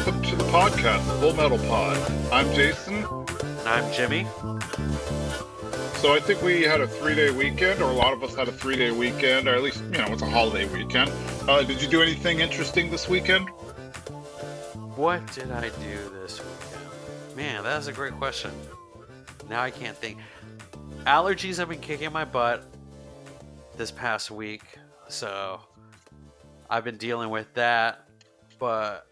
welcome to the podcast, Full Metal Pod. I'm Jason. And I'm Jimmy. So I think we had a 3-day weekend, or a lot of us had a 3-day weekend, or at least, it's a holiday weekend. Did you do anything interesting this weekend? What did I do this weekend? Man, that's a great question. Now I can't think. Allergies have been kicking my butt this past week, so I've been dealing with that. But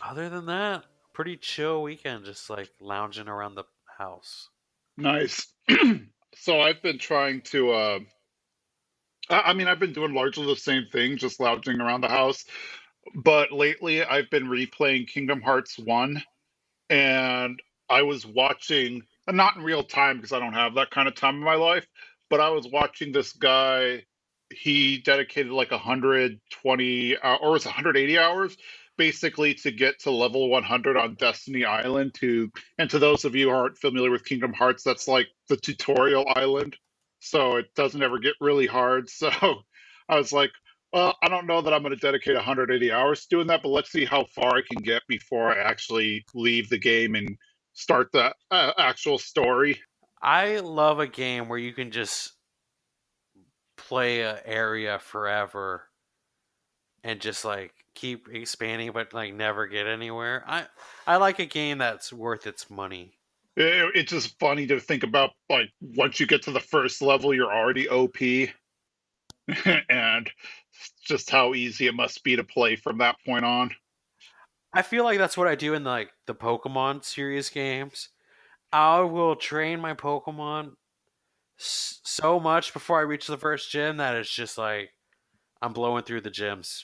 other than that, pretty chill weekend, just like lounging around the house. Nice. So I've been trying to, I've been doing largely the same thing, just lounging around the house. But lately I've been replaying Kingdom Hearts 1, and I was watching, not in real time because I don't have that kind of time in my life, but I was watching this guy. He dedicated like 120 or was it 180 hours basically to get to level 100 on Destiny Island. And to those of you who aren't familiar with Kingdom Hearts, that's like the tutorial island, so it doesn't ever get really hard. So I was like, well, I don't know that I'm going to dedicate 180 hours to doing that, but let's see how far I can get before I actually leave the game and start the actual story. I love a game where you can just play an area forever and just like keep expanding but like never get anywhere. I like a game that's worth its money. It's just funny to think about, like, once you get to the first level, you're already OP, and just how easy it must be to play from that point on. I feel like that's what I do in like the Pokemon series games. I will train my Pokemon so much before I reach the first gym that it's just like I'm blowing through the gyms.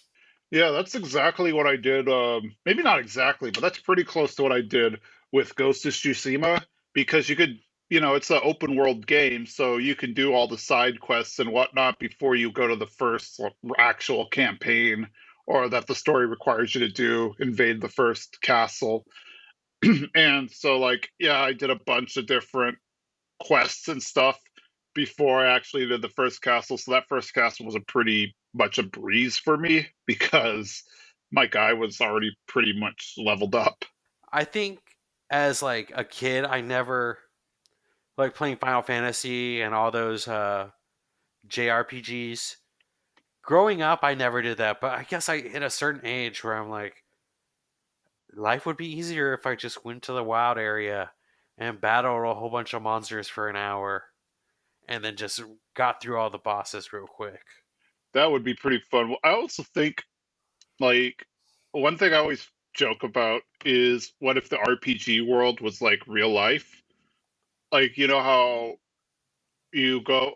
Yeah, that's exactly what I did. Maybe not exactly, but that's pretty close to what I did with Ghost of Tsushima, because you could, it's an open world game, so you can do all the side quests and whatnot before you go to the first actual campaign, or that the story requires you to do, invade the first castle. And so, like, yeah, I did a bunch of different quests and stuff before I actually did the first castle. So that first castle was a pretty much a breeze for me because my guy was already pretty much leveled up. I think as like a kid, I never like playing Final Fantasy and all those JRPGs. Growing up, I never did that, but I guess I hit a certain age where I'm like, life would be easier if I just went to the wild area and battled a whole bunch of monsters for an hour and then just got through all the bosses real quick. That would be pretty fun. Well, I also think, like, one thing I always joke about is, what if the RPG world was like real life? Like, you know how you go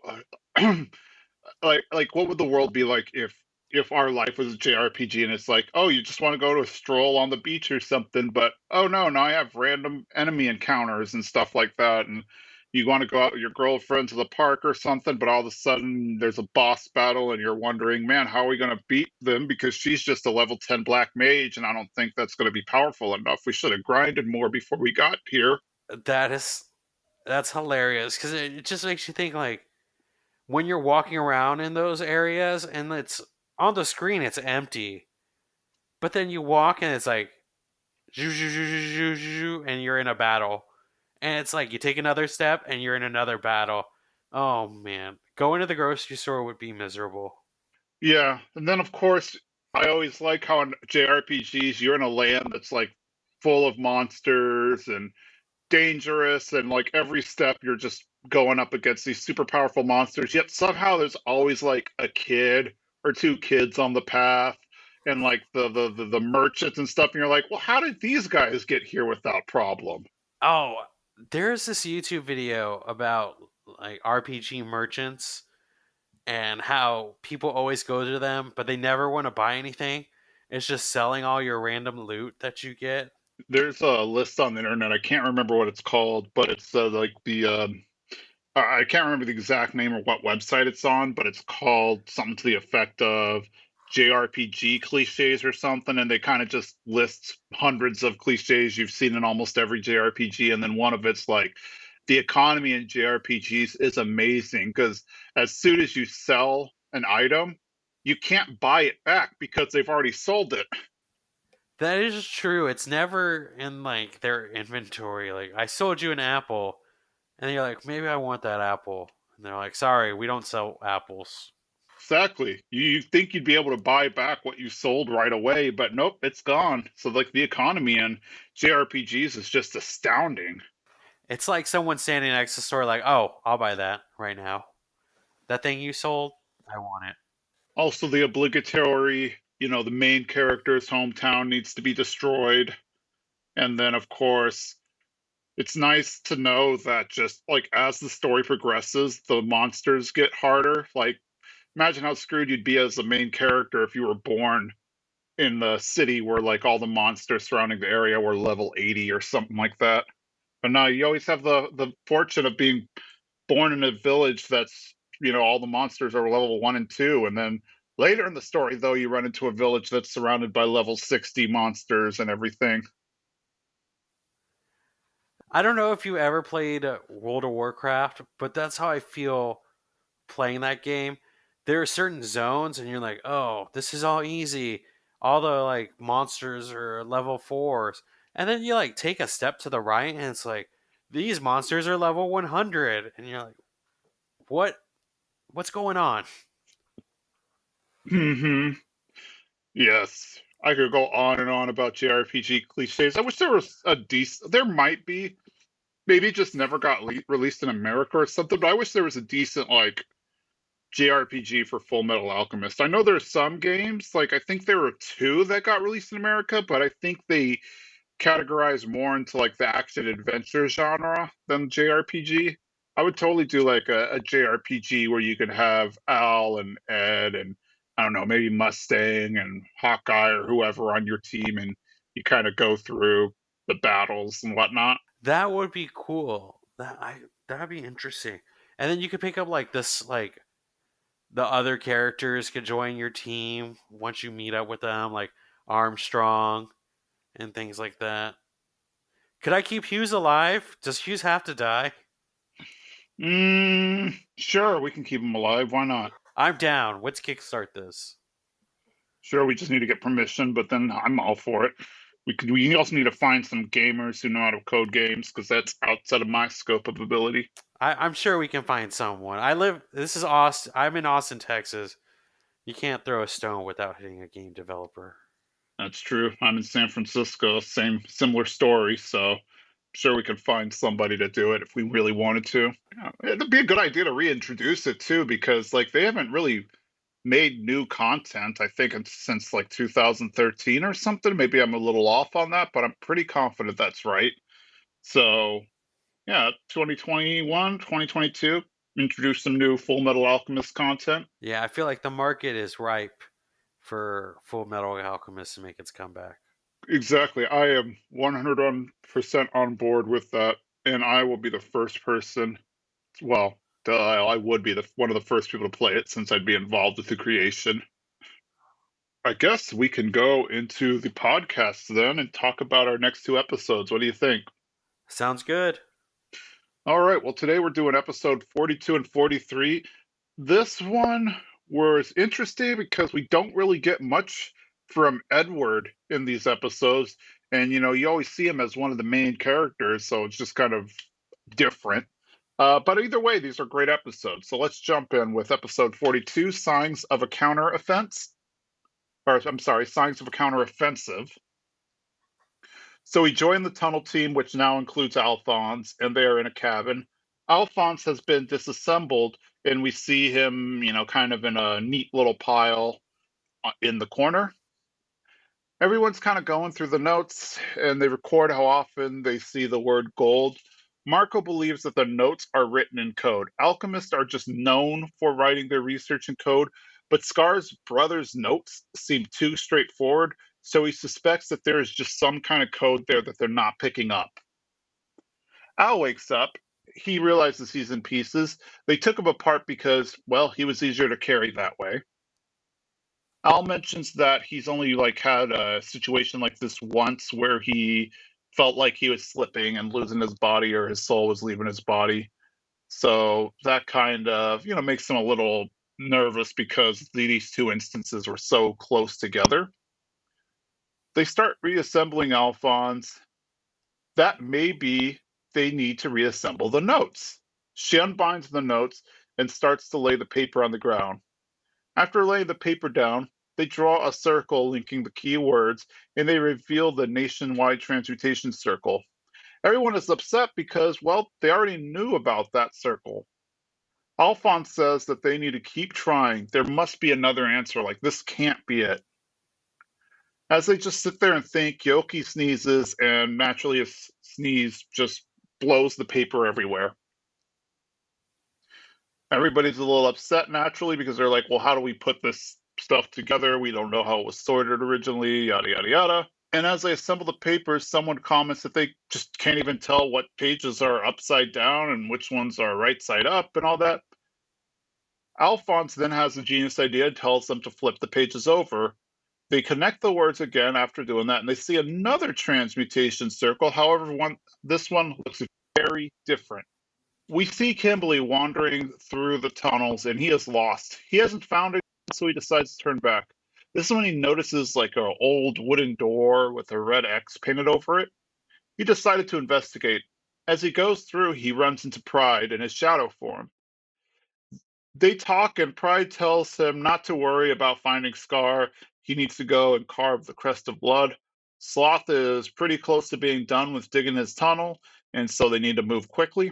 like what would the world be like if our life was a JRPG, and it's like, oh, you just want to go to a stroll on the beach or something, but oh no, now I have random enemy encounters and stuff like that, and you want to go out with your girlfriend to the park or something, but all of a sudden there's a boss battle and you're wondering, man, how are we going to beat them, because she's just a level 10 black mage and I don't think that's going to be powerful enough. We should have grinded more before we got here. That's hilarious because it just makes you think like when you're walking around in those areas and it's on the screen, it's empty, but then you walk and it's like and you're in a battle, and it's like you take another step and you're in another battle. Oh man, going to the grocery store would be miserable. Yeah, and then of course, I always like how in JRPGs you're in a land that's like full of monsters and dangerous, and like every step you're just going up against these super powerful monsters, yet somehow there's always like a kid or two kids on the path, and like the merchants and stuff, and you're like, well, how did these guys get here without problem? Oh, there's this YouTube video about like RPG merchants and how people always go to them, but they never want to buy anything. It's just selling all your random loot that you get. There's a list on the internet, I can't remember what it's called, but it's like the I can't remember the exact name or what website it's on, but it's called something to the effect of JRPG cliches or something, and they kind of just list hundreds of cliches you've seen in almost every JRPG, and then one of it's like, the economy in JRPGs is amazing because as soon as you sell an item, you can't buy it back because they've already sold it. That is true. It's never in like their inventory. Like I sold you an apple, and you're like, maybe I want that apple, and they're like, sorry, we don't sell apples. Exactly. You think you'd be able to buy back what you sold right away, but nope, it's gone. So like the economy in JRPGs is just astounding. It's like someone standing next to the store, like, oh, I'll buy that right now. That thing you sold, I want it. Also the obligatory, the main character's hometown needs to be destroyed. And then of course, it's nice to know that just like as the story progresses, the monsters get harder. Like imagine how screwed you'd be as the main character if you were born in the city where like all the monsters surrounding the area were level 80 or something like that. But now you always have the fortune of being born in a village that's all the monsters are level 1 and 2, and then later in the story though you run into a village that's surrounded by level 60 monsters and everything. I don't know if you ever played World of Warcraft, but that's how I feel playing that game. There are certain zones, and you're like, oh, this is all easy. All the like monsters are level fours, and then you like take a step to the right, and it's like these monsters are level 100, and you're like, what? What's going on? Hmm. Yes, I could go on and on about JRPG cliches. I wish there was a decent, there might be, maybe it just never got released in America or something, but I wish there was a decent like JRPG for Full Metal Alchemist. I know there's some games, like I think there were two that got released in America, but I think they categorize more into like the action adventure genre than JRPG. I would totally do like a JRPG where you could have Al and Ed and I don't know, maybe Mustang and Hawkeye or whoever on your team, and you kind of go through the battles and whatnot. That would be cool. That'd be interesting. And then you could pick up like this, like the other characters could join your team once you meet up with them, like Armstrong and things like that. Could I keep Hughes alive? Does Hughes have to die? Sure, we can keep them alive. Why not? I'm down. Let's kickstart this. Sure, we just need to get permission, but then I'm all for it. We also need to find some gamers who know how to code games because that's outside of my scope of ability. I'm sure we can find someone. I live. This is Austin. I'm in Austin, Texas. You can't throw a stone without hitting a game developer. That's true. I'm in San Francisco, same similar story, so I'm sure we could find somebody to do it if we really wanted to. Yeah, it'd be a good idea to reintroduce it too, because like they haven't really made new content, I think, since like 2013 or something. Maybe I'm a little off on that, but I'm pretty confident that's right. So yeah, 2021, 2022, introduce some new Full Metal Alchemist content. Yeah, I feel like the market is ripe for Full Metal Alchemist to make its comeback. Exactly. I am 100% on board with that, and I will be the first person. Well, I would be one of the first people to play it since I'd be involved with the creation. I guess we can go into the podcast then and talk about our next two episodes. What do you think? Sounds good. All right. Well, today we're doing episode 42 and 43. This one was interesting because we don't really get much from Edward in these episodes. And, you always see him as one of the main characters, so it's just kind of different. But either way, these are great episodes. So let's jump in with episode 42, Signs of a Counteroffense. Or, I'm sorry, Signs of a Counteroffensive. So we join the tunnel team, which now includes Alphonse, and they are in a cabin. Alphonse has been disassembled, and we see him, kind of in a neat little pile in the corner. Everyone's kind of going through the notes, and they record how often they see the word gold. Marco believes that the notes are written in code. Alchemists are just known for writing their research in code, but Scar's brother's notes seem too straightforward, so he suspects that there is just some kind of code there that they're not picking up. Al wakes up. He realizes he's in pieces. They took him apart because, well, he was easier to carry that way. Al mentions that he's only like had a situation like this once where he felt like he was slipping and losing his body or his soul was leaving his body. So that kind of, makes him a little nervous because these two instances were so close together. They start reassembling Alphonse. That may be they need to reassemble the notes. She unbinds the notes and starts to lay the paper on the ground. After laying the paper down, they draw a circle linking the key words and they reveal the nationwide transmutation circle. Everyone is upset because, well, they already knew about that circle. Alphonse says that they need to keep trying. There must be another answer. Like, this can't be it. As they just sit there and think, Yoki sneezes, and naturally, a sneeze just blows the paper everywhere. Everybody's a little upset naturally because they're like, well, how do we put this stuff together? We don't know how it was sorted originally, yada, yada, yada. And as they assemble the papers, someone comments that they just can't even tell what pages are upside down and which ones are right side up and all that. Alphonse then has a genius idea and tells them to flip the pages over. They connect the words again after doing that, and they see another transmutation circle. However, this one looks very different. We see Kimberly wandering through the tunnels, and he is lost. He hasn't found it, so he decides to turn back. This is when he notices like an old wooden door with a red X painted over it. He decided to investigate. As he goes through, he runs into Pride in his shadow form. They talk, and Pride tells him not to worry about finding Scar. He needs to go and carve the crest of blood. Sloth is pretty close to being done with digging his tunnel, and so they need to move quickly.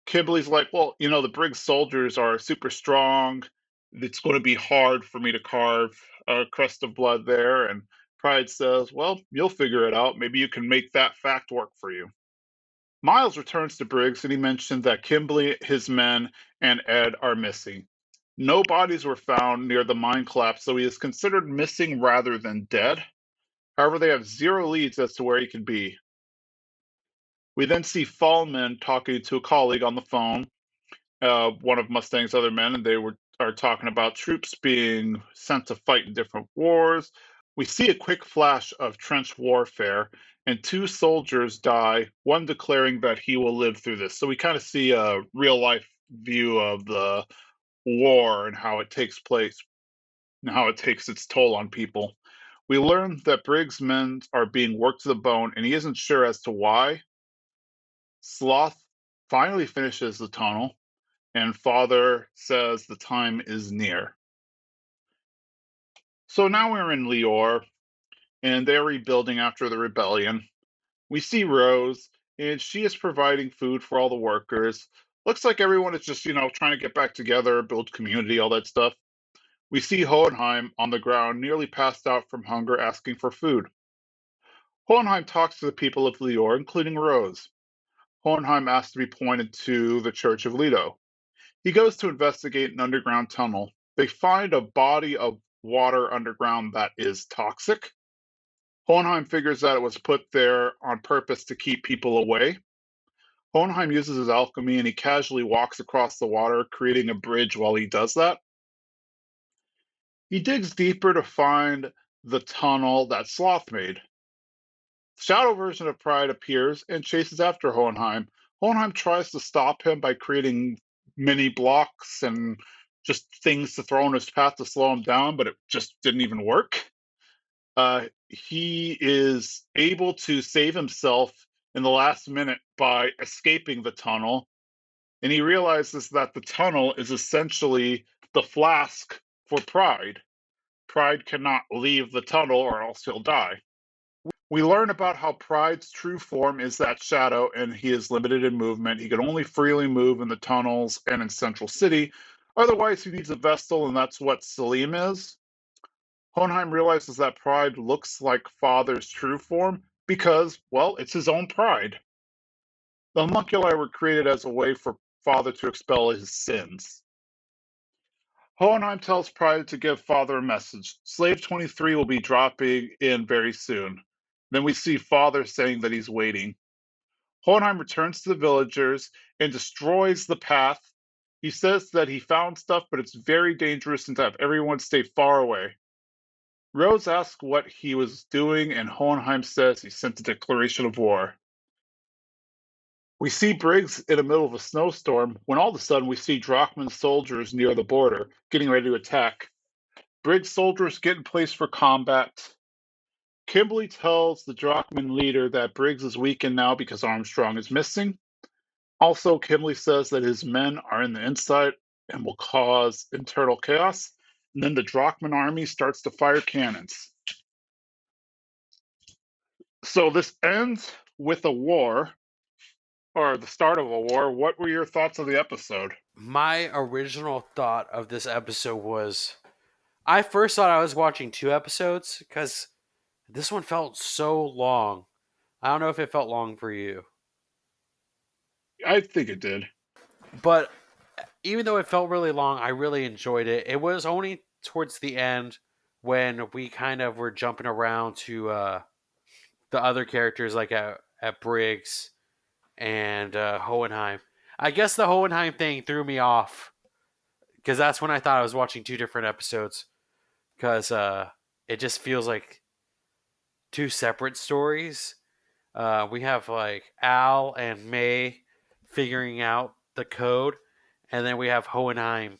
Kimberly's like, well, the Briggs soldiers are super strong. It's going to be hard for me to carve a crest of blood there. And Pride says, well, you'll figure it out. Maybe you can make that fact work for you. Miles returns to Briggs and he mentioned that Kimberly, his men, and Ed are missing. No bodies were found near the mine collapse, so he is considered missing rather than dead. However, they have zero leads as to where he could be. We then see Fallman talking to a colleague on the phone, one of Mustang's other men, and they are talking about troops being sent to fight in different wars. We see a quick flash of trench warfare, and two soldiers die, one declaring that he will live through this. So we kind of see a real-life view of the war and how it takes place and how it takes its toll on people. We learn that Briggs' men are being worked to the bone, and he isn't sure as to why. Sloth finally finishes the tunnel, and Father says the time is near. So now we're in Lior, and they're rebuilding after the rebellion. We see Rose, and she is providing food for all the workers. Looks like everyone is just, trying to get back together, build community, all that stuff. We see Hohenheim on the ground, nearly passed out from hunger, asking for food. Hohenheim talks to the people of Lior, including Rose. Hohenheim asks to be pointed to the Church of Leto. He goes to investigate an underground tunnel. They find a body of water underground that is toxic. Hohenheim figures that it was put there on purpose to keep people away. Hohenheim uses his alchemy and he casually walks across the water, creating a bridge while he does that. He digs deeper to find the tunnel that Sloth made. The shadow version of Pride appears and chases after Hohenheim. Hohenheim tries to stop him by creating mini blocks and just things to throw in his path to slow him down, but it just didn't even work. He is able to save himself in the last minute by escaping the tunnel, and he realizes that the tunnel is essentially the flask for Pride. Pride cannot leave the tunnel or else he'll die. We learn about how Pride's true form is that shadow, and he is limited in movement. He can only freely move in the tunnels and in Central City. Otherwise, he needs a Vestal, and that's what Salim is. Hohenheim realizes that Pride looks like Father's true form because, well, it's his own Pride. The homunculi were created as a way for Father to expel his sins. Hohenheim tells Pride to give Father a message. Slave 23 will be dropping in very soon. Then we see Father saying that he's waiting. Hohenheim returns to the villagers and destroys the path. He says that he found stuff, but it's very dangerous and to have everyone stay far away. Rose asks what he was doing, and Hohenheim says he sent a declaration of war. We see Briggs in the middle of a snowstorm when all of a sudden we see Drachman's soldiers near the border getting ready to attack. Briggs' soldiers get in place for combat. Kimberly tells the Drachman leader that Briggs is weakened now because Armstrong is missing. Also, Kimberly says that his men are in the inside and will cause internal chaos. And then the Drachman army starts to fire cannons. So this ends with a war, or the start of a war. What were your thoughts of the episode? My original thought of this episode was I first thought I was watching two episodes because this one felt so long. I don't know if it felt long for you, I think it did. but even though it felt really long, I really enjoyed it. It was only towards the end when we kind of were jumping around to the other characters like at Briggs and Hohenheim. I guess the Hohenheim thing threw me off because that's when I thought I was watching two different episodes because it just feels like two separate stories. We have like Al and May figuring out the code, and then we have Hohenheim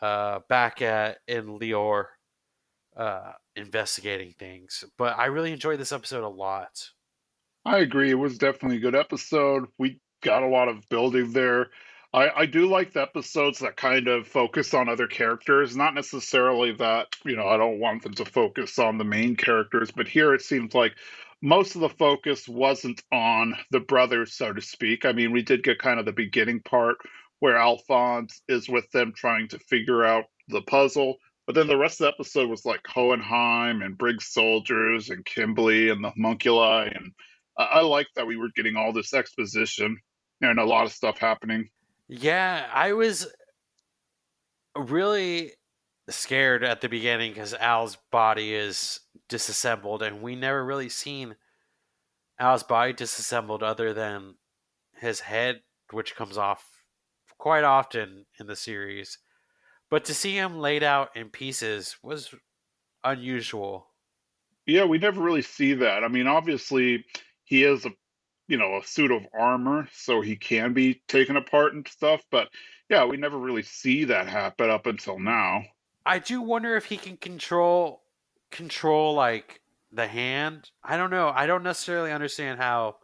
back at in Lior investigating things. But I really enjoyed this episode a lot. I agree. It was definitely a good episode. We got a lot of building there. I do like the episodes that kind of focus on other characters, not necessarily that, I don't want them to focus on the main characters, but here it seems like most of the focus wasn't on the brothers, so to speak. I mean, we did get kind of the beginning part where Alphonse is with them trying to figure out the puzzle, but then the rest of the episode was like Hohenheim and Briggs soldiers and Kimberly and the homunculi, and I like that we were getting all this exposition and a lot of stuff happening. Yeah, I was really scared at the beginning because Al's body is disassembled, and we never really seen Al's body disassembled other than his head, which comes off quite often in the series. But to see him laid out in pieces was unusual. Yeah, we never really see that. I mean, obviously, he is a suit of armor, so he can be taken apart and stuff. But yeah, we never really see that happen up until now. I do wonder if he can control like the hand. I don't know. I don't necessarily understand how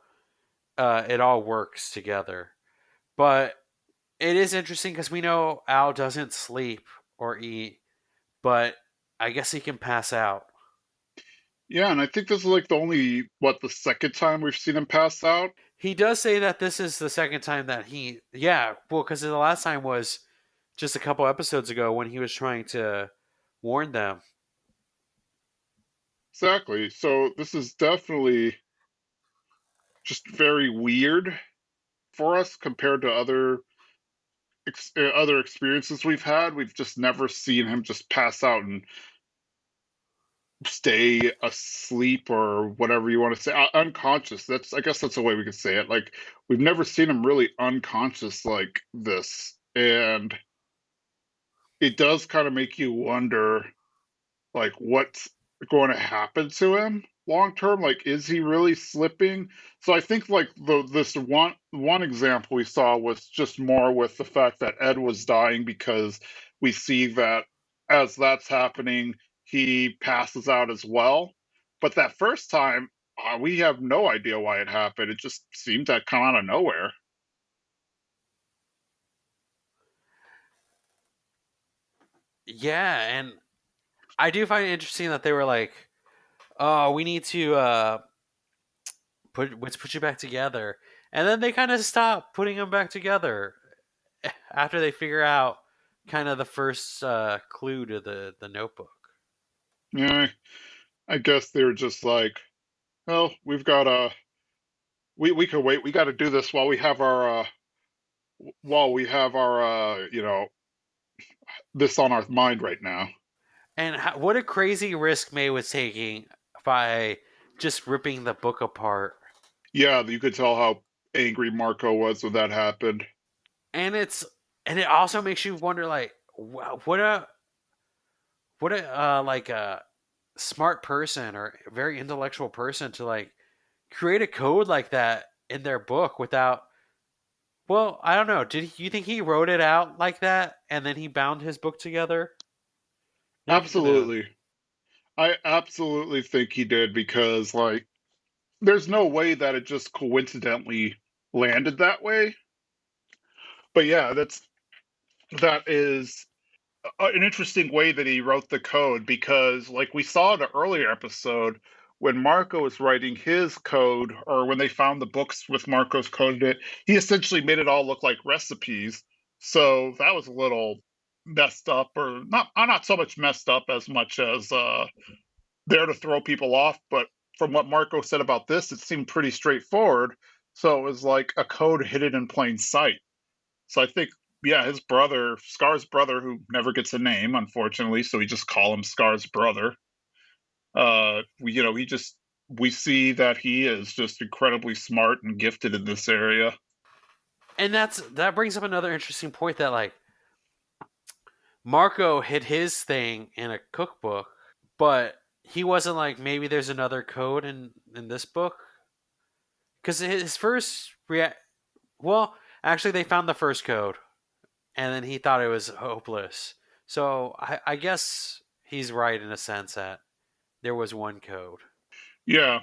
it all works together, but it is interesting because we know Al doesn't sleep or eat, but I guess he can pass out. Yeah, and I think this is like the only, the second time we've seen him pass out. He does say that this is the second time that yeah, well, because the last time was just a couple episodes ago when he was trying to warn them. Exactly. So this is definitely just very weird for us compared to other experiences we've had. We've just never seen him just pass out and stay asleep or whatever you want to say, unconscious. That's, I guess that's the way we could say it. Like, we've never seen him really unconscious like this, and it does kind of make you wonder, like, what's going to happen to him long term. Like, is he really slipping? So I think like this one example we saw was just more with the fact that Ed was dying, because we see that as that's happening, he passes out as well. But that first time, we have no idea why it happened. It just seemed to come out of nowhere. Yeah, and I do find it interesting that they were like, "Oh, we need to let's put you back together," and then they kind of stop putting them back together after they figure out kind of the first clue to the notebook. Yeah, I guess they were just like, well, we've got we could wait. We got to do this while we have our this on our mind right now. And what a crazy risk May was taking by just ripping the book apart. Yeah, you could tell how angry Marco was when that happened. And it also makes you wonder like what a like a smart person or a very intellectual person to like create a code like that in their book without, well, I don't know. You think he wrote it out like that and then he bound his book together? Maybe, who knows? Absolutely. I absolutely think he did because, like, there's no way that it just coincidentally landed that way. But yeah, that is an interesting way that he wrote the code because, like we saw in the earlier episode, when Marco was writing his code, or when they found the books with Marco's code in it, he essentially made it all look like recipes. So that was a little messed up, or not so much messed up as much as there to throw people off. But from what Marco said about this, it seemed pretty straightforward. So it was like a code hidden in plain sight. So I think, yeah, his brother, Scar's brother, who never gets a name, unfortunately, so we just call him Scar's brother. He just we see that he is just incredibly smart and gifted in this area. And that brings up another interesting point that like Marco hid his thing in a cookbook, but he wasn't like maybe there's another code in this book because his first react. Well, actually, they found the first code, and then he thought it was hopeless. So I guess he's right in a sense that there was one code. Yeah,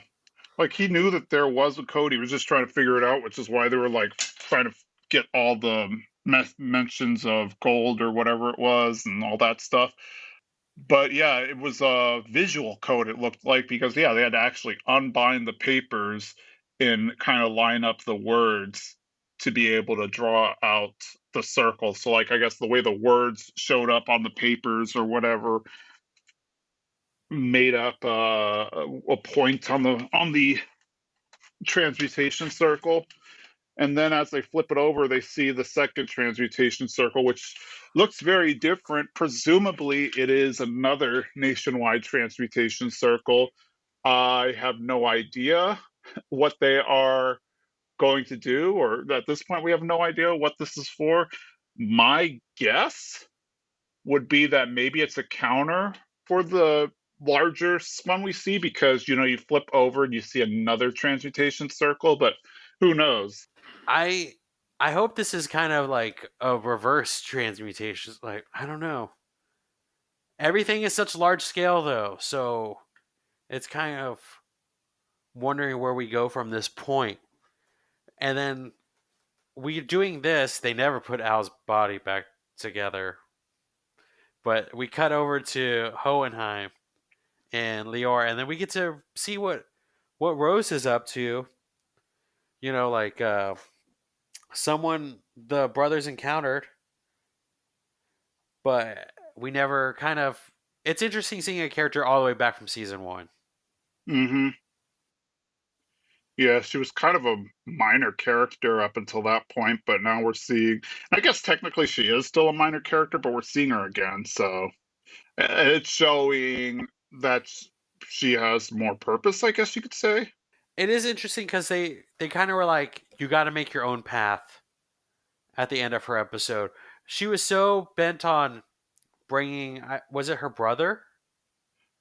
like he knew that there was a code. He was just trying to figure it out, which is why they were like trying to get all the mentions of gold or whatever it was and all that stuff. But yeah, it was a visual code, it looked like, because yeah, they had to actually unbind the papers and kind of line up the words to be able to draw out the circle. So like I guess the way the words showed up on the papers or whatever made up a point on the transmutation circle. And then as they flip it over, they see the second transmutation circle, which looks very different. Presumably, it is another nationwide transmutation circle. I have no idea what they are going to do, or at this point, we have no idea what this is for. My guess would be that maybe it's a counter for the larger one we see because you flip over and you see another transmutation circle, but who knows? I I hope this is kind of like a reverse transmutation. Like I don't know. Everything is such large scale though, so it's kind of wondering where we go from this point. And then we doing this, they never put Al's body back together. But we cut over to Hohenheim and Leor, and then we get to see what Rose is up to. Like someone the brothers encountered, but we never kind of. It's interesting seeing a character all the way back from season one. Hmm. Yeah, she was kind of a minor character up until that point, but now we're seeing, I guess technically she is still a minor character, but we're seeing her again. So it's showing that she has more purpose, I guess you could say. It is interesting because they kind of were like, you got to make your own path at the end of her episode. She was so bent on bringing. Was it her brother?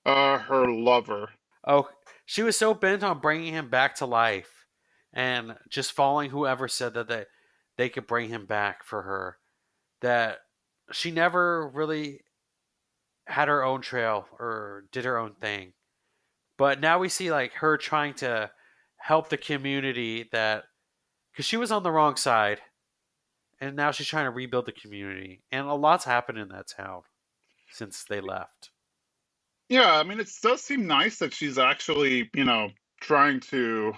Her lover. Oh, she was so bent on bringing him back to life and just following whoever said that they could bring him back for her that she never really had her own trail or did her own thing. But now we see like her trying to help the community that because she was on the wrong side and now she's trying to rebuild the community and a lot's happened in that town since they left. Yeah, I mean, it does seem nice that she's actually, trying to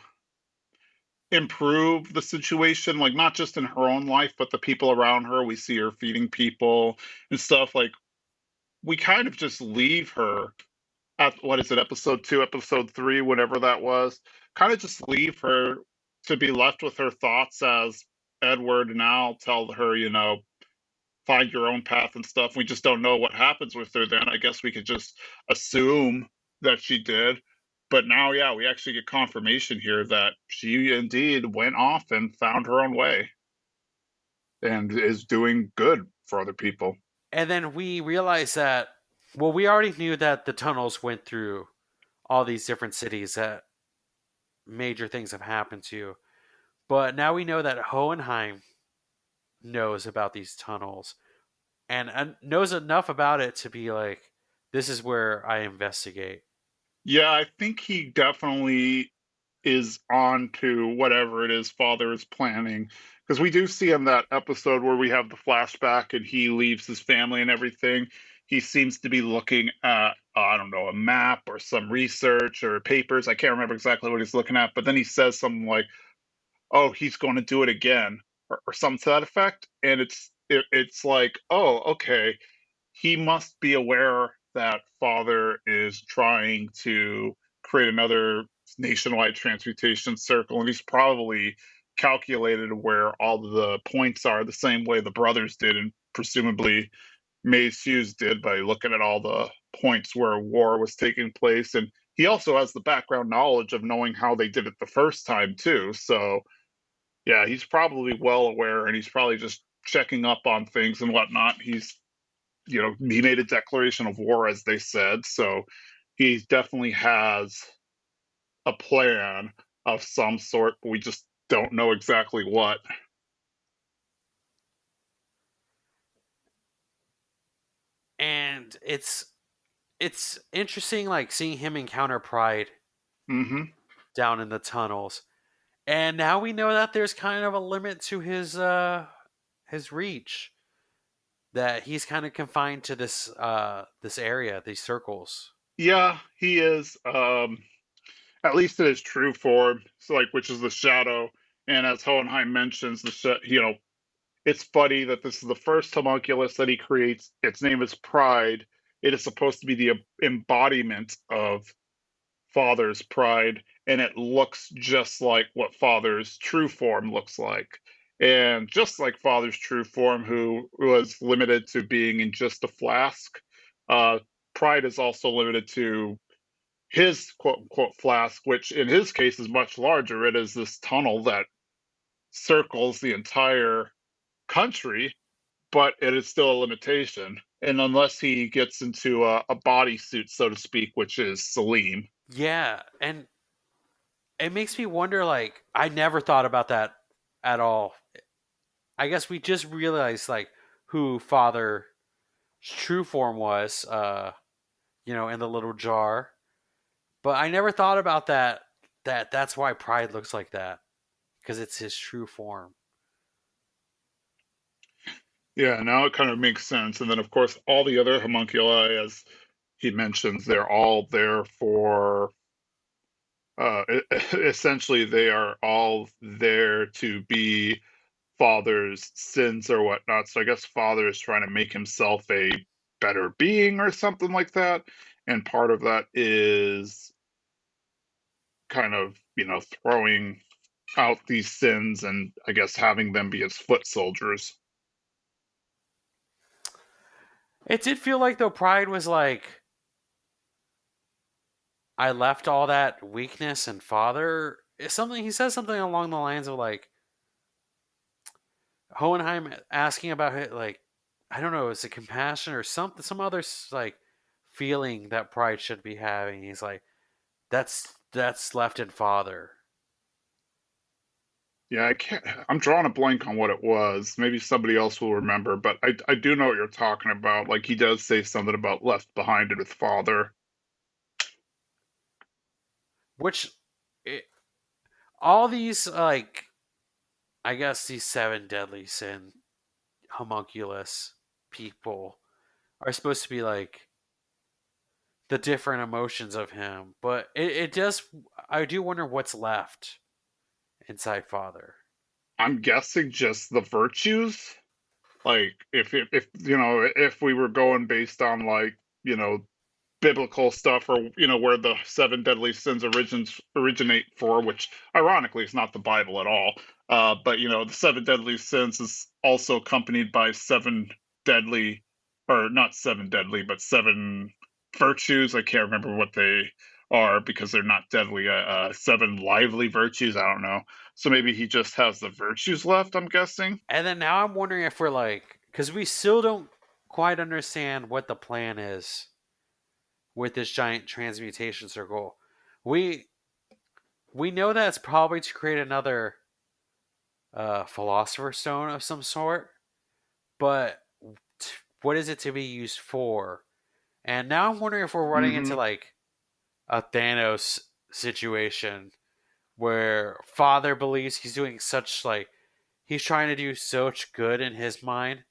improve the situation, like not just in her own life, but the people around her. We see her feeding people and stuff. Like, we kind of just leave her at what is it, episode two, episode three, whatever that was, kind of just leave her to be left with her thoughts as Edward and Al tell her, find your own path and stuff. We just don't know what happens with her then. I guess we could just assume that she did. But now, yeah, we actually get confirmation here that she indeed went off and found her own way and is doing good for other people. And then we realize that, well, we already knew that the tunnels went through all these different cities that major things have happened to. But now we know that Hohenheim knows about these tunnels and knows enough about it to be like, This is where I investigate. Yeah, I think he definitely is on to whatever it is Father is planning. Because we do see in that episode where we have the flashback and he leaves his family and everything, he seems to be looking at, I don't know, a map or some research or papers. I can't remember exactly what he's looking at, but then he says something like, oh, he's going to do it again, or something to that effect. And it's like, oh, okay, he must be aware that Father is trying to create another nationwide transmutation circle, and he's probably calculated where all the points are the same way the brothers did, and presumably Mace Hughes did by looking at all the points where war was taking place. And he also has the background knowledge of knowing how they did it the first time, too. So, yeah, he's probably well aware, and he's probably just checking up on things and whatnot. He made a declaration of war, as they said. So he definitely has a plan of some sort, but we just don't know exactly what. And it's interesting, like seeing him encounter Pride Hmm. down in the tunnels. And now we know that there's kind of a limit to his reach. That he's kind of confined to this area, these circles. Yeah, he is. At least in his true form, so like which is the shadow. And as Hohenheim mentions, it's funny that this is the first homunculus that he creates. Its name is Pride. It is supposed to be the embodiment of Father's pride, and it looks just like what Father's true form looks like. And just like Father's true form, who was limited to being in just a flask, uh, Pride is also limited to his quote unquote flask, which in his case is much larger. It is this tunnel that circles the entire country, but it is still a limitation. And unless he gets into a bodysuit, so to speak, which is Salim. Yeah, and it makes me wonder. Like, I never thought about that at all. I guess we just realized like who Father's true form was. In the little jar. But I never thought about that. That's why Pride looks like that because it's his true form. Yeah, now it kind of makes sense. And then, of course, all the other homunculi, as he mentions, they're all there for essentially, they are all there to be Father's sins or whatnot. So I guess Father is trying to make himself a better being or something like that. And part of that is kind of, throwing out these sins and I guess having them be his foot soldiers. It did feel like though Pride was like I left all that weakness and Father. It's something he says something along the lines of like Hohenheim asking about it, like I don't know, is it compassion or something, some other like feeling that Pride should be having? He's like, that's left in Father. Yeah, I can't. I'm drawing a blank on what it was. Maybe somebody else will remember, but I do know what you're talking about. Like he does say something about left behind in with father. Which it, all these like I guess these seven deadly sin homunculus people are supposed to be like the different emotions of him, but it does. I do wonder what's left inside Father. I'm guessing just the virtues. Like if if we were going based on like biblical stuff, or where the seven deadly sins originate for, which ironically is not the Bible at all. But the seven deadly sins is also accompanied by seven deadly, or not seven deadly, but seven virtues. I can't remember what they are because they're not deadly. Seven lively virtues. I don't know. So maybe he just has the virtues left, I'm guessing. And then now I'm wondering if we're like, because we still don't quite understand what the plan is with this giant transmutation circle. We we know that it's probably to create another philosopher's stone of some sort, but what is it to be used for? And now I'm wondering if we're running into Hmm. like a Thanos situation where Father believes he's doing such like he's trying to do such good in his mind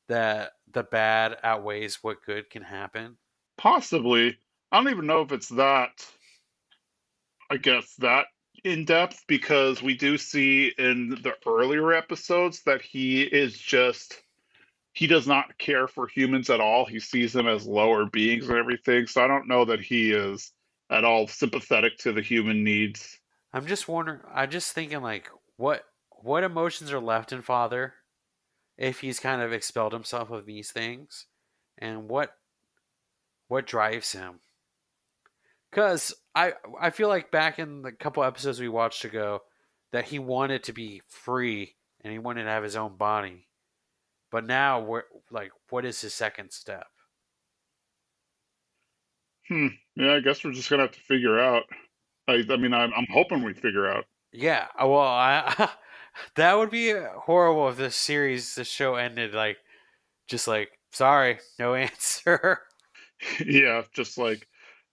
that the bad outweighs what good can happen. Possibly. I don't even know if it's that, I guess, that in depth, because we do see in the earlier episodes that he does not care for humans at all. He sees them as lower beings and everything. So I don't know that he is at all sympathetic to the human needs. I'm just wondering. I'm just thinking like what emotions are left in Father if he's kind of expelled himself of these things, and what drives him. Because I feel like back in the couple episodes we watched ago that he wanted to be free and he wanted to have his own body. But now we're like, what is his second step? Hmm. Yeah, I guess we're just gonna have to figure out. I mean, I'm hoping we figure out. Yeah, well, I that would be horrible if this series, this show ended like just like sorry, no answer. Yeah, just like,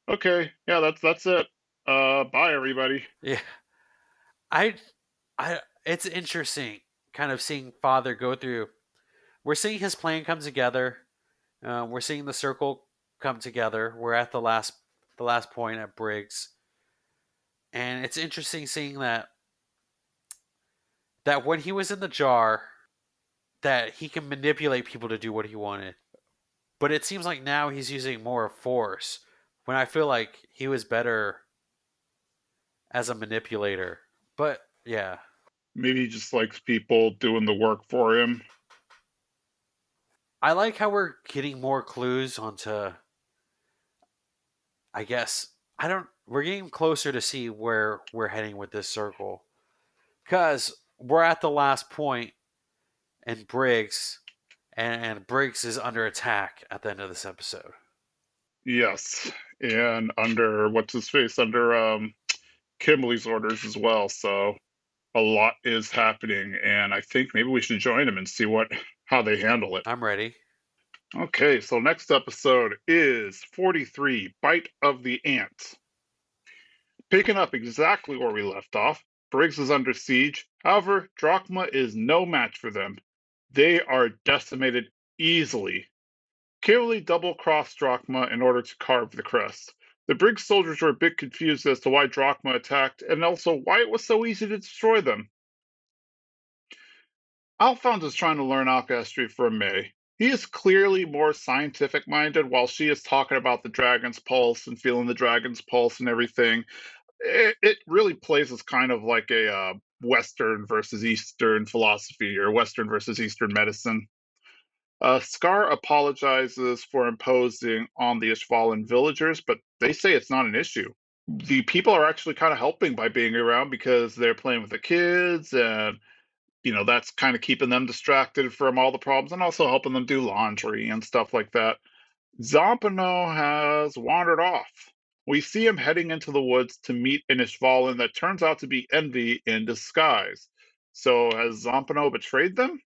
okay, yeah, that's it. Bye everybody. Yeah, I it's interesting, kind of seeing Father go through. We're seeing his plan come together. We're seeing the circle come together. We're at the last point at Briggs, and it's interesting seeing that when he was in the jar, that he can manipulate people to do what he wanted. But it seems like now he's using more force. When I feel like he was better as a manipulator. But yeah, Maybe he just likes people doing the work for him. I like how we're getting more clues onto. I guess I don't. We're getting closer to see where we're heading with this circle because we're at the last point in Briggs, and Briggs is under attack at the end of this episode. Yes, and under what's his face, under Kimberly's orders as well. So a lot is happening, and I think maybe we should join him and see what how they handle it. I'm ready. Okay, so next episode is 43, Bite of the Ant. Picking up exactly where we left off, Briggs is under siege. However, Drachma is no match for them. They are decimated easily. Kimberly double-crossed Drachma in order to carve the crest. The Briggs soldiers were a bit confused as to why Drachma attacked, and also why it was so easy to destroy them. Alphonse is trying to learn alchemy from May. He is clearly more scientific minded while she is talking about the dragon's pulse and feeling the dragon's pulse and everything. It really plays as kind of like a Western versus Eastern philosophy, or Western versus Eastern medicine. Scar apologizes for imposing on the Ishvalan villagers, but they say it's not an issue. The people are actually kind of helping by being around because they're playing with the kids, and that's kind of keeping them distracted from all the problems and also helping them do laundry and stuff like that. Zampano has wandered off. We see him heading into the woods to meet an Ishvalan that turns out to be Envy in disguise. So has Zampano betrayed them?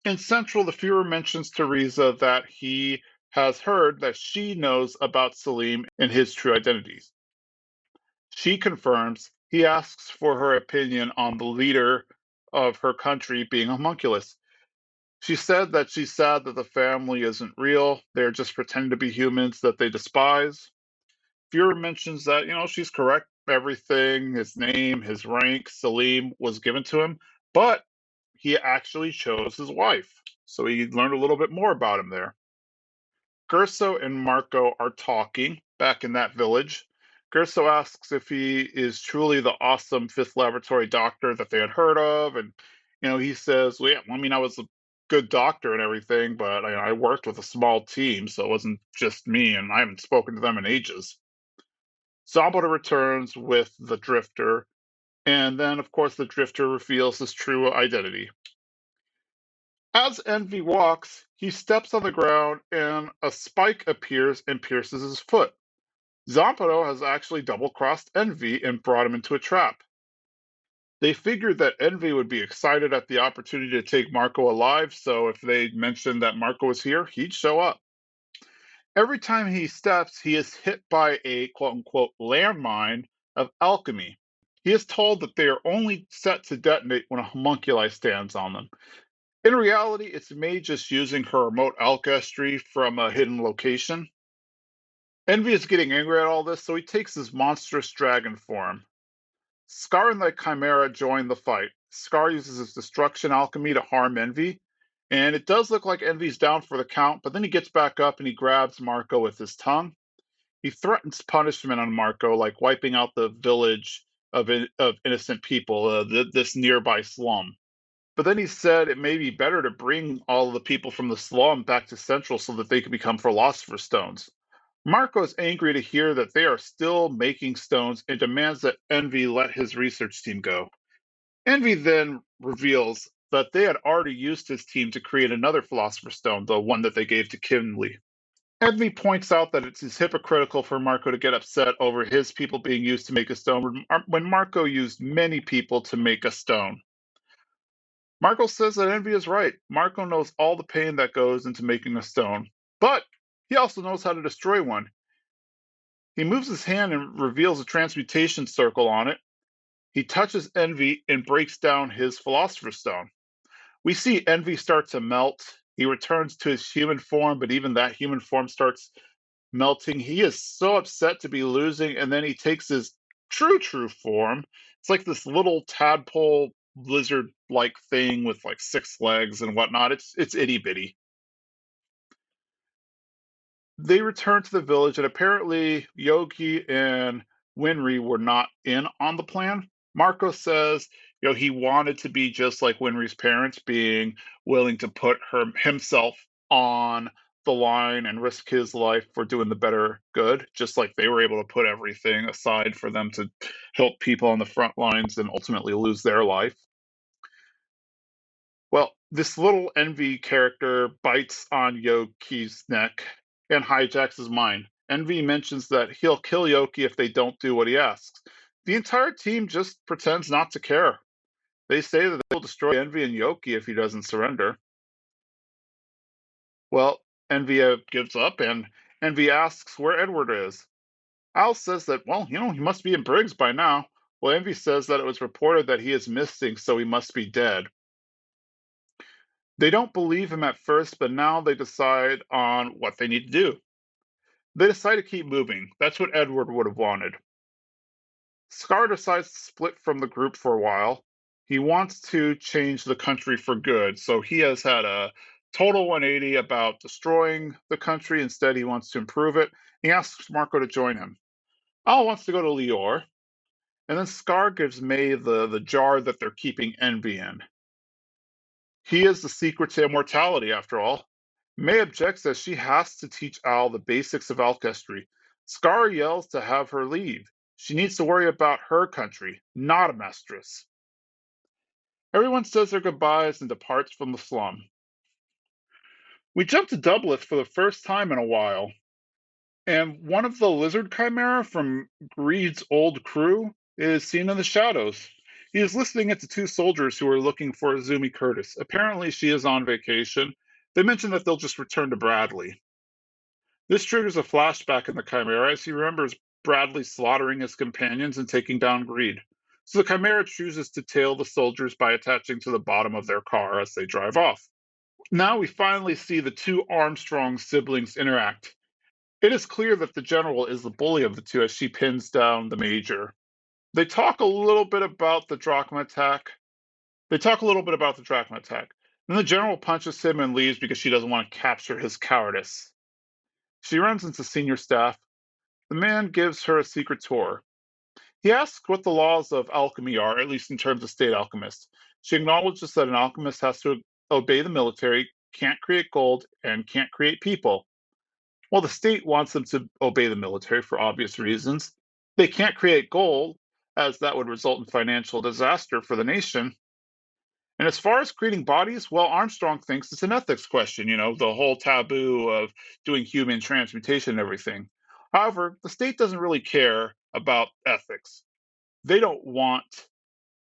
In Central, the Führer mentions to Riza that he has heard that she knows about Salim and his true identities. She confirms. He asks for her opinion on the leader of her country being homunculus. She said that she's sad that the family isn't real. They're just pretending to be humans that they despise. Fuhrer mentions that, she's correct. Everything, his name, his rank, Salim, was given to him, but he actually chose his wife. So he learned a little bit more about him there. Gerso and Marco are talking back in that village. Gerso asks if he is truly the awesome fifth laboratory doctor that they had heard of. And, he says, well, yeah, I mean, I was a good doctor and everything, but I worked with a small team, so it wasn't just me, and I haven't spoken to them in ages. Zabata returns with the Drifter, and then, of course, the Drifter reveals his true identity. As Envy walks, he steps on the ground and a spike appears and pierces his foot. Zampano has actually double-crossed Envy and brought him into a trap. They figured that Envy would be excited at the opportunity to take Marco alive, so if they mentioned that Marco was here, he'd show up. Every time he steps, he is hit by a quote unquote landmine of alchemy. He is told that they are only set to detonate when a homunculi stands on them. In reality, it's May just using her remote alchemy from a hidden location. Envy is getting angry at all this, so he takes his monstrous dragon form. Scar and the Chimera join the fight. Scar uses his destruction alchemy to harm Envy, and it does look like Envy's down for the count, but then he gets back up and he grabs Marco with his tongue. He threatens punishment on Marco, like wiping out the village of innocent people, this nearby slum. But then he said it may be better to bring all of the people from the slum back to Central so that they can become Philosopher's Stones. Marco is angry to hear that they are still making stones and demands that Envy let his research team go. Envy then reveals that they had already used his team to create another Philosopher's Stone, the one that they gave to Kinley. Envy points out that it is hypocritical for Marco to get upset over his people being used to make a stone when Marco used many people to make a stone. Marco says that Envy is right. Marco knows all the pain that goes into making a stone, but he also knows how to destroy one. He moves his hand and reveals a transmutation circle on it. He touches Envy and breaks down his Philosopher's Stone. We see Envy start to melt. He returns to his human form, but even that human form starts melting. He is so upset to be losing, and then he takes his true form. It's like this little tadpole lizard-like thing with like 6 legs and whatnot. It's itty bitty. They return to the village, and apparently Yogi and Winry were not in on the plan. Marco says, he wanted to be just like Winry's parents, being willing to put himself on the line and risk his life for doing the better good, just like they were able to put everything aside for them to help people on the front lines and ultimately lose their life. Well, this little Envy character bites on Yoki's neck and hijacks his mind. Envy mentions that he'll kill Yoki if they don't do what he asks. The entire team just pretends not to care. They say that they'll destroy Envy and Yoki if he doesn't surrender. Well, Envy gives up, and Envy asks where Edward is. Al says that, he must be in Briggs by now. Well, Envy says that it was reported that he is missing, so he must be dead. They don't believe him at first, but now they decide on what they need to do. They decide to keep moving. That's what Edward would have wanted. Scar decides to split from the group for a while. He wants to change the country for good, so he has had a total 180 about destroying the country. Instead, he wants to improve it. He asks Marco to join him. Al wants to go to Lior, and then Scar gives May the jar that they're keeping Envy in. He is the secret to immortality, after all. May objects that she has to teach Al the basics of alchemy. Scar yells to have her leave. She needs to worry about her country, not a mistress. Everyone says their goodbyes and departs from the slum. We jump to Doubleth for the first time in a while, and one of the lizard chimera from Greed's old crew is seen in the shadows. He is listening to 2 soldiers who are looking for Azumi Curtis. Apparently, she is on vacation. They mention that they'll just return to Bradley. This triggers a flashback in the Chimera as he remembers Bradley slaughtering his companions and taking down Greed. So the Chimera chooses to tail the soldiers by attaching to the bottom of their car as they drive off. Now we finally see the 2 Armstrong siblings interact. It is clear that the general is the bully of the 2 as she pins down the major. They talk a little bit about the drachma attack. Then the general punches him and leaves because she doesn't want to capture his cowardice. She runs into senior staff. The man gives her a secret tour. He asks what the laws of alchemy are, at least in terms of state alchemists. She acknowledges that an alchemist has to obey the military, can't create gold, and can't create people. Well, the state wants them to obey the military for obvious reasons. They can't create gold, as that would result in financial disaster for the nation. And as far as creating bodies, well, Armstrong thinks it's an ethics question, the whole taboo of doing human transmutation and everything. However, the state doesn't really care about ethics. They don't want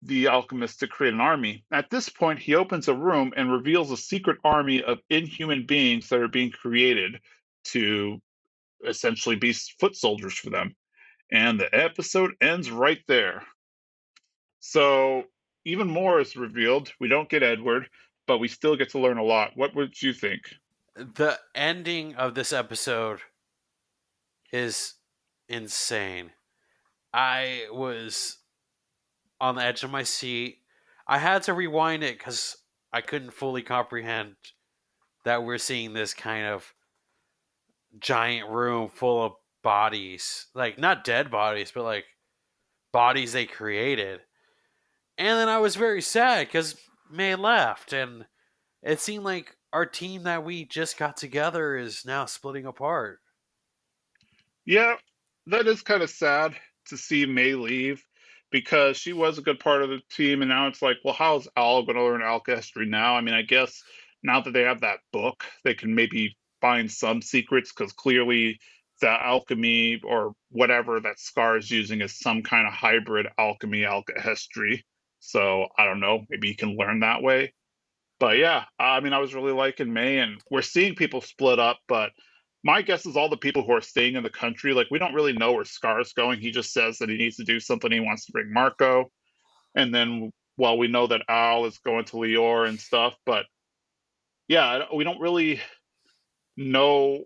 the alchemist to create an army. At this point, he opens a room and reveals a secret army of inhuman beings that are being created to essentially be foot soldiers for them. And the episode ends right there. So even more is revealed. We don't get Edward, but we still get to learn a lot. What would you think? The ending of this episode is insane. I was on the edge of my seat. I had to rewind it because I couldn't fully comprehend that we're seeing this kind of giant room full of bodies. Like, not dead bodies, but like bodies they created. And then I was very sad because May left, and it seemed like our team that we just got together is now splitting apart. Yeah, that is kind of sad to see May leave because she was a good part of the team, and now it's like, well, how's Al going to learn alchemy now? I mean, I guess now that they have that book, they can maybe find some secrets because clearly the alchemy or whatever that Scar is using is some kind of hybrid alchemy. So I don't know, maybe you can learn that way. But yeah, I mean, I was really liking May, and we're seeing people split up. But my guess is all the people who are staying in the country, like we don't really know where Scar's going. He just says that he needs to do something. He wants to bring Marco, and then well, we know that Al is going to Lior and stuff. But yeah, we don't really know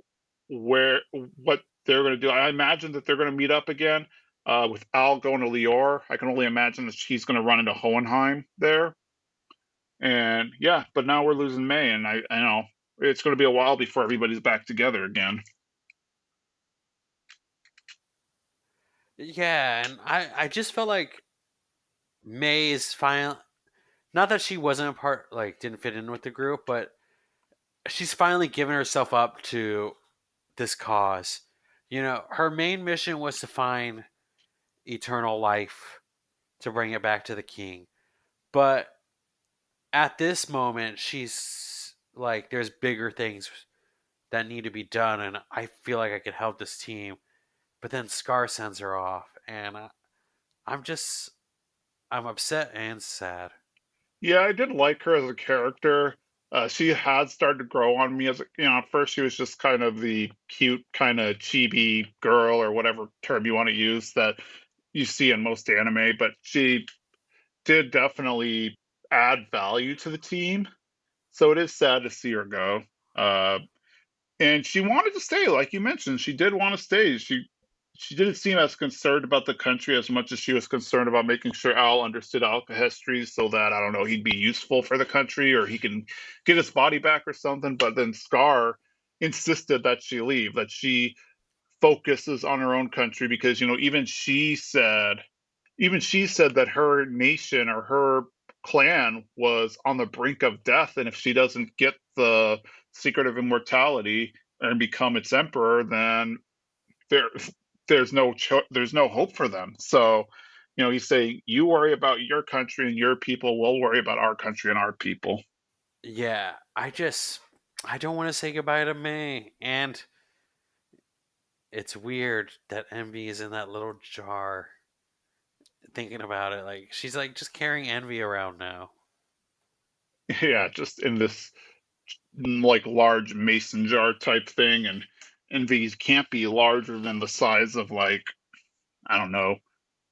where what they're going to do. I imagine that they're going to meet up again with Al going to Lior. I can only imagine that he's going to run into Hohenheim there. And yeah, but now we're losing May, and I know it's going to be a while before everybody's back together again. Yeah, and I just felt like May is fine. Not that she wasn't a part, like, didn't fit in with the group, but she's finally given herself up to this cause. You know, her main mission was to find eternal life to bring it back to the king. But at this moment, she's like, there's bigger things that need to be done, and I feel like I could help this team. But then Scar sends her off, and I'm just, I'm upset and sad. Yeah, I did like her as a character. She had started to grow on me as at first she was just kind of the cute, kind of chibi girl or whatever term you want to use that you see in most anime, but she did definitely add value to the team. So it is sad to see her go. Uh, and she wanted to stay, like you mentioned. She did want to stay. She didn't seem as concerned about the country as much as she was concerned about making sure Al understood alchemy so that I don't know he'd be useful for the country or he can get his body back or something. But then Scar insisted that she leave, that she focuses on her own country because even she said that her nation or her clan was on the brink of death, and if she doesn't get the secret of immortality and become its emperor, then there there's no hope for them. So, he's saying you worry about your country and your people, we'll worry about our country and our people. Yeah, I don't want to say goodbye to May, and it's weird that Envy is in that little jar. Thinking about it, like she's like just carrying Envy around now. Yeah, just in this like large mason jar type thing, and these can't be larger than the size of like I don't know.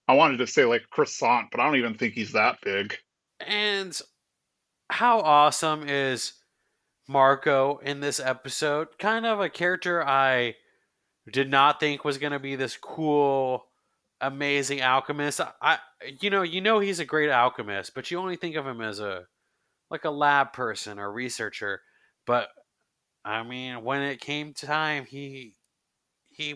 I wanted to say like croissant, but I don't even think he's that big. And how awesome is Marco in this episode? Kind of a character I did not think was going to be this cool, amazing alchemist. You know he's a great alchemist, but you only think of him as a like a lab person or researcher. But I mean, when it came time, he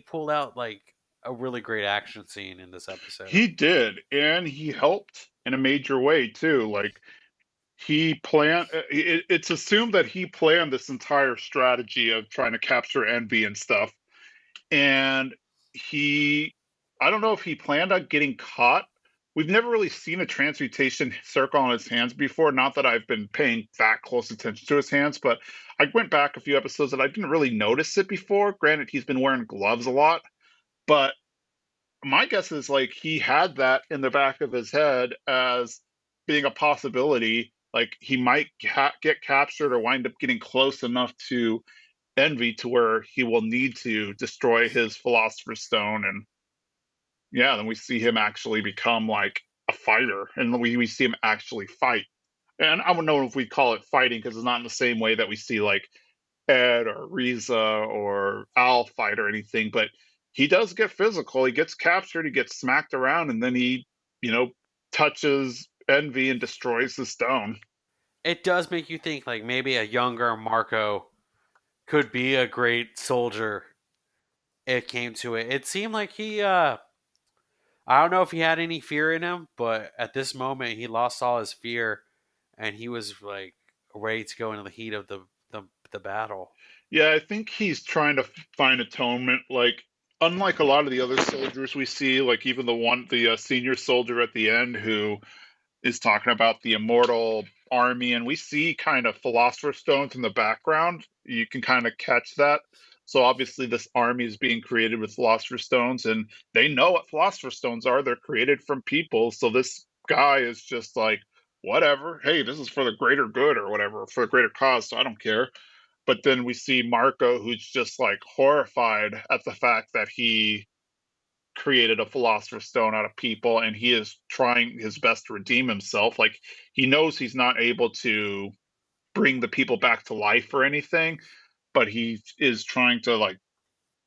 pulled out like a really great action scene in this episode. He did, and he helped in a major way too. Like he planned. It's assumed that he planned this entire strategy of trying to capture Envy and stuff. And he, I don't know if he planned on getting caught. We've never really seen a transmutation circle on his hands before. Not that I've been paying that close attention to his hands, but I went back a few episodes and I didn't really notice it before. Granted, he's been wearing gloves a lot, but my guess is like he had that in the back of his head as being a possibility. Like he might get captured or wind up getting close enough to Envy to where he will need to destroy his Philosopher's Stone. And yeah, then we see him actually become like a fighter, and we see him actually fight. And I don't know if we call it fighting because it's not in the same way that we see like Ed or Riza or Al fight or anything, but he does get physical. He gets captured, he gets smacked around, and then he, you know, touches Envy and destroys the stone. It does make you think like maybe a younger Marco could be a great soldier. It came to it. It seemed like he I don't know if he had any fear in him, but at this moment he lost all his fear and he was like ready to go into the heat of the battle. Yeah, I think he's trying to find atonement. Like, unlike a lot of the other soldiers we see, like even the senior soldier at the end who is talking about the immortal army, and we see kind of philosopher stones in the background. You can kind of catch that. So obviously, this army is being created with philosopher stones, and they know what philosopher stones are. They're created from people. So this guy is just like, whatever. Hey, this is for the greater good or whatever, for the greater cause. So I don't care. But then we see Marco, who's just like horrified at the fact that he created a philosopher's stone out of people, and he is trying his best to redeem himself. Like, he knows he's not able to bring the people back to life or anything, but he is trying to like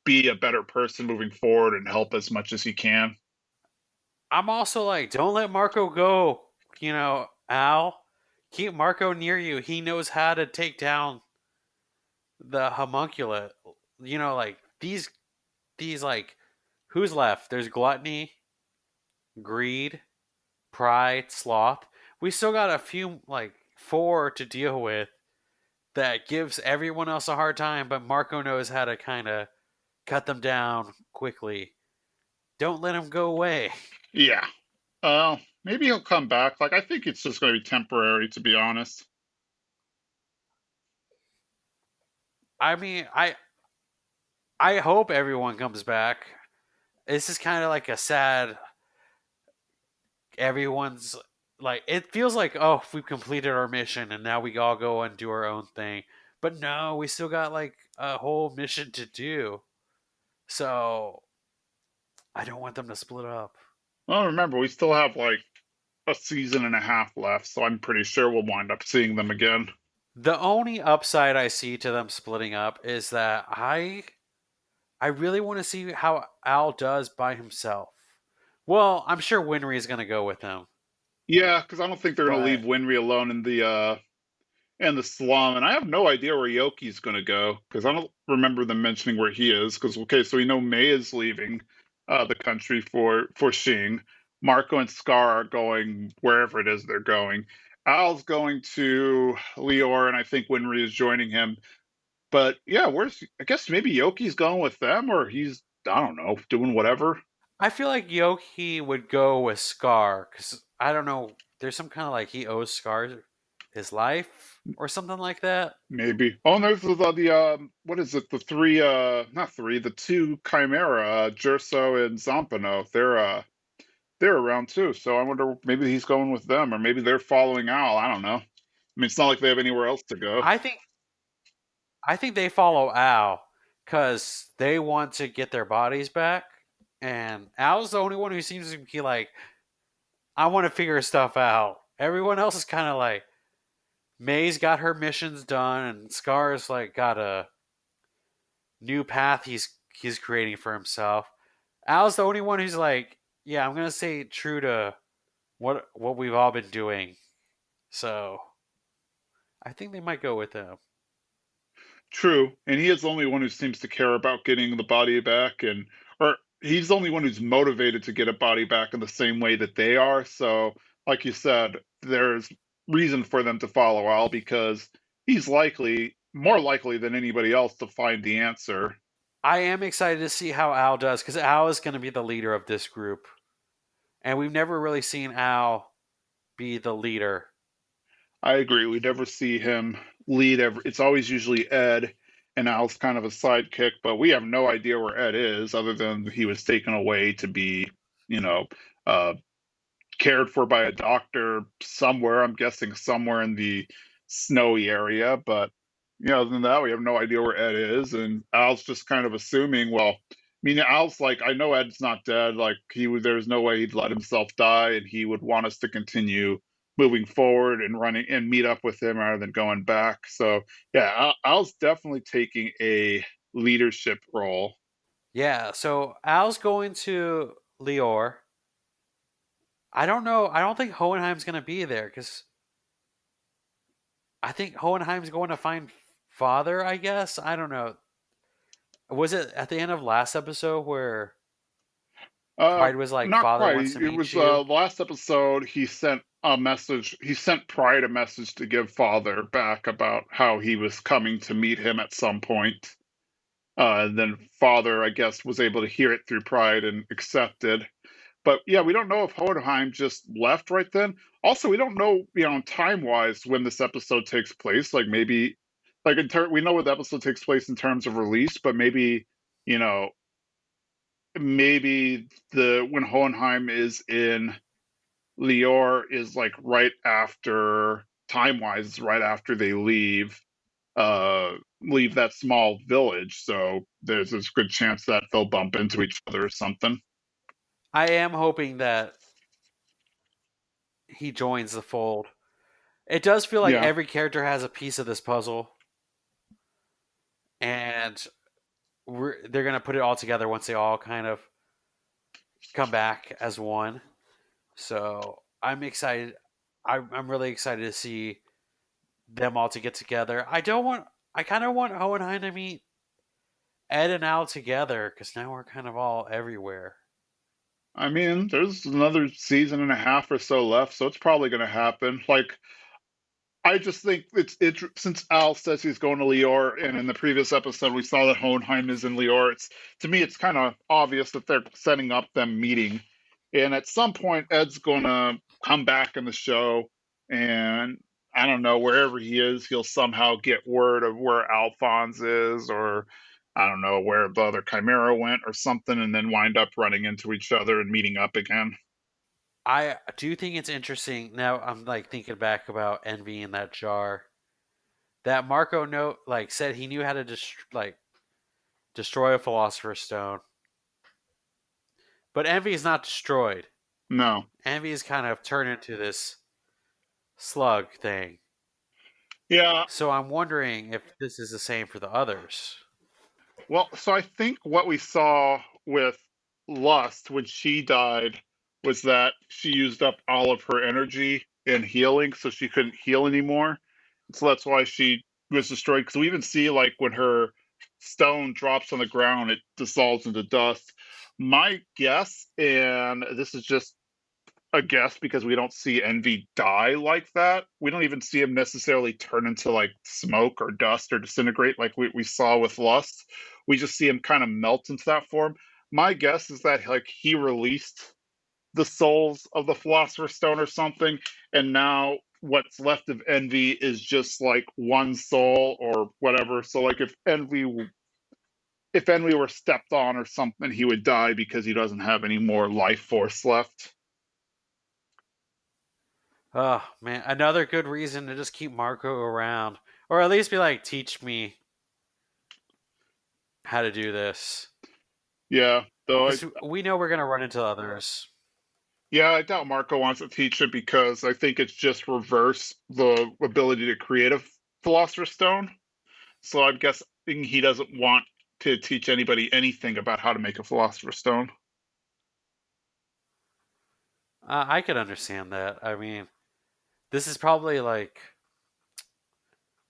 be a better person moving forward and help as much as he can. I'm also like, don't let Marco go, Al. Keep Marco near you. He knows how to take down the homunculus. Like these like who's left? There's gluttony, greed, pride, sloth. We still got a few like four to deal with that gives everyone else a hard time, but Marco knows how to kind of cut them down quickly. Don't let him go away. Yeah. Maybe he'll come back. Like, I think it's just going to be temporary, to be honest. I mean, I hope everyone comes back. This is kind of like a sad. Everyone's like, it feels like, oh, we've completed our mission and now we all go and do our own thing. But no, we still got like a whole mission to do. So I don't want them to split up. Well, remember, we still have like a season and a half left, so I'm pretty sure we'll wind up seeing them again. The only upside I see to them splitting up is that I really want to see how Al does by himself. Well, I'm sure Winry is going to go with him, Yeah, because I don't think they're going to leave but Winry alone in the slum, and I have no idea where Yoki's going to go because I don't remember them mentioning where he is. Because okay, so we know May is leaving the country for Xing. Marco and Scar are going wherever it is they're going. Al's going to Lior, and I think Winry is joining him. But yeah, where's I guess maybe Yoki's going with them, or he's I don't know doing whatever. I feel like Yoki would go with Scar because I don't know. There's some kind of like he owes Scar his life or something like that. Maybe. Oh, and there's the what is it? The three not three, the two Chimera, Jerso and Zampano. They're around too. So I wonder maybe he's going with them, or maybe they're following Al. I don't know. I mean, it's not like they have anywhere else to go. I think I think they follow Al because they want to get their bodies back, and Al's the only one who seems to be like, I want to figure stuff out. Everyone else is kind of like, May's got her missions done, and Scar's like got a new path he's creating for himself. Al's the only one who's like, yeah, I'm gonna stay true to what we've all been doing. So I think they might go with him. True, and he is the only one who seems to care about getting the body back, and or he's the only one who's motivated to get a body back in the same way that they are. So, like you said, there's reason for them to follow Al because he's likely more likely than anybody else to find the answer. I am excited to see how Al does because Al is going to be the leader of this group, and we've never really seen Al be the leader. I agree. We never see him lead ever. It's always usually Ed, and Al's kind of a sidekick, but we have no idea where Ed is other than he was taken away to be, you know, uh, cared for by a doctor somewhere. I'm guessing somewhere in the snowy area, but Yeah, other than that, we have no idea where Ed is, and Al's just kind of assuming. Well, I mean, Al's like, I know Ed's not dead. Like he would, there's no way he'd let himself die, and he would want us to continue moving forward and running and meet up with him rather than going back. So yeah, Al's definitely taking a leadership role. Yeah, so Al's going to Lior. I don't know. I don't think Hohenheim's going to be there because I think Hohenheim's going to find Father, I guess. I don't know. Was it at the end of last episode where Pride was like, Not Father quite. wants to It meet was you? last episode. He sent a message. He sent Pride a message to give Father back about how he was coming to meet him at some point. And then Father, I guess, was able to hear it through Pride and accepted. But yeah, we don't know if Hohenheim just left right then. Also, we don't know, time wise when this episode takes place. Like maybe, like we know what the episode takes place in terms of release, but maybe, you know, maybe the when Hohenheim is in Lior is like right after time wise, right after they leave that small village. So there's this good chance that they'll bump into each other or something. I am hoping that he joins the fold. It does feel like Yeah. every character has a piece of this puzzle, and they're going to put it all together once they all kind of come back as one. So I'm excited. I'm really excited to see them all to get together. I don't want. I kind of want Hohenheim to meet Ed and Al together because now we're kind of all everywhere. I mean, there's another season and a half or so left, so it's probably going to happen. Like, I just think it's since Al says he's going to Lior, and in the previous episode we saw that Hohenheim is in Lior. It's to me, it's kind of obvious that they're setting up them meeting, and at some point Ed's going to come back in the show, and I don't know wherever he is, he'll somehow get word of where Alphonse is, or I don't know where the other Chimera went, or something, and then wind up running into each other and meeting up again. I do think it's interesting. Now I'm like thinking back about Envy in that jar. That Marco note like said he knew how to destroy a philosopher's stone, but Envy is not destroyed. No. Envy is kind of turned into this slug thing. Yeah, So I'm wondering if this is the same for the others. well, so I think what we saw with Lust when she died was that she used up all of her energy in healing, so she couldn't heal anymore. So that's why she was destroyed. Because we even see, like, when her stone drops on the ground, it dissolves into dust. My guess, and this is just a guess because we don't see Envy die like that. We don't even see him necessarily turn into like smoke or dust or disintegrate like we saw with Lust. We just see him kind of melt into that form. My guess is that like he released the souls of the Philosopher's Stone or something, and now what's left of Envy is just like one soul or whatever. So like if Envy were stepped on or something, he would die because he doesn't have any more life force left. Oh man, another good reason to just keep Marco around, or at least be like, teach me how to do this, Yeah, though because we know we're gonna run into others. yeah, I doubt Marco wants to teach it because I think it's just reverse the ability to create a Philosopher's Stone. So I'm guessing he doesn't want to teach anybody anything about how to make a Philosopher's Stone. I could understand that. I mean, this is probably like,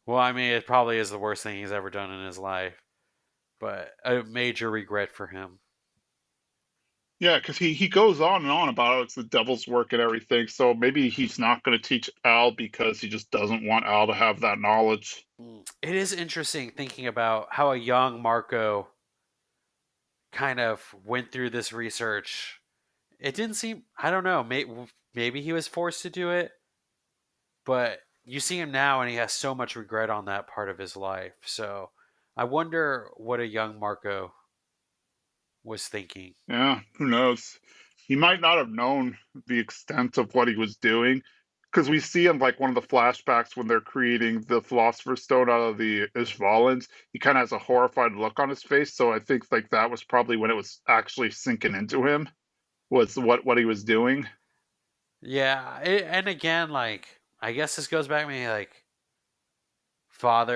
well, I mean, it probably is the worst thing he's ever done in his life, but a major regret for him. Yeah, because he goes on and on about how it's the devil's work and everything. So maybe he's not going to teach Al because he just doesn't want Al to have that knowledge. It is interesting thinking about how a young Marco kind of went through this research. It didn't seem, I don't know, maybe he was forced to do it, but you see him now and he has so much regret on that part of his life. So I wonder what a young Marco was thinking. Yeah, who knows? He might not have known the extent of what he was doing. because we see in like one of the flashbacks when they're creating the Philosopher's Stone out of the Ishvalans, he kind of has a horrified look on his face. So I think like that was probably when it was actually sinking into him was what he was doing. Yeah, and again, like I guess this goes back to me, like father